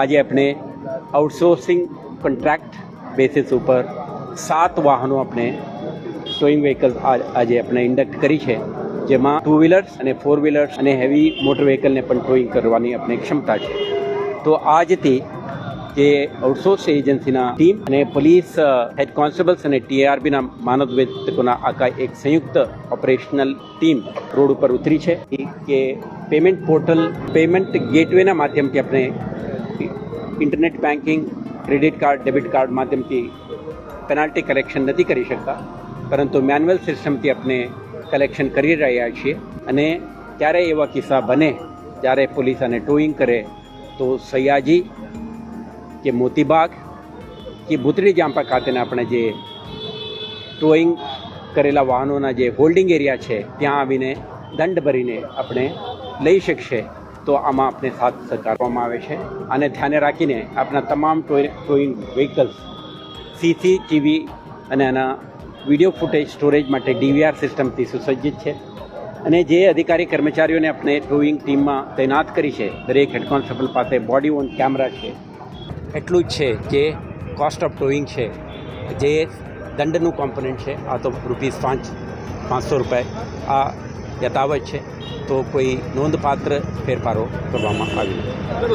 આજે આપણે outsourcing contract basis ઉપર 7 વાહનો આપણે ટોઈંગ વ્હીકલ્સ આજે આપણે ઇન્ડક્ટ કરી છે, જેમાં 2 વ્હીલર્સ અને 4 વ્હીલર્સ અને હેવી મોટર વ્હીકલને પણ ટોઈંગ કરવાની આપણે ક્ષમતા છે. તો આજથી જે આઉટસોર્સ એજન્સીના ટીમ અને પોલીસ હેડ કોન્સ્ટેબલ્સ અને ટીઆરબીના માનવવેદકોના આખા એક સંયુક્ત ઓપરેશનલ ટીમ રોડ ઉપર ઉતરી છે કે પેમેન્ટ પોર્ટલ, પેમેન્ટ ગેટવેના માધ્યમથી આપણે internet banking, credit card, debit card માધ્યમથી પેનાલ્ટી કલેક્શન નથી કરી શકતા, પરંતુ મેન્યુઅલ સિસ્ટમથી આપણે કલેક્શન કરી રહ્યા છીએ. અને ત્યારે એવા કિસ્સા બને જ્યારે પોલીસ આને ટોઈંગ કરે તો સયાજી કે મોતીબાગ કે ભૂતળી જાંપા ખાતેના આપણે જે ટોઈંગ કરેલા વાહનોના જે હોલ્ડિંગ એરિયા છે ત્યાં આવીને દંડ ભરીને આપણે લઈ શકશે. તો આમાં આપણે સાથ સહકાર આપવામાં આવે છે. આને ધ્યાને રાખીને આપણા તમામ ટોઈંગ વ્હીકલ્સ સીસીટીવી અને આના વિડીયો ફૂટેજ સ્ટોરેજ માટે DVR સિસ્ટમથી સુસજ્જિત છે. અને જે અધિકારી કર્મચારીઓને આપણે ટોઈંગ ટીમમાં તૈનાત કરી છે, દરેક હેડ કોન્સ્ટેબલ પાસે બોડી ઓન કેમેરા છે. એટલું જ છે કે કોસ્ટ ઓફ ટોઈંગ છે, જે દંડનું કોમ્પોનન્ટ છે, આ તો ₹500 આ યથાવત છે. તો કોઈ નોંધપાત્ર ફેરફારો કરવામાં આવી નથી.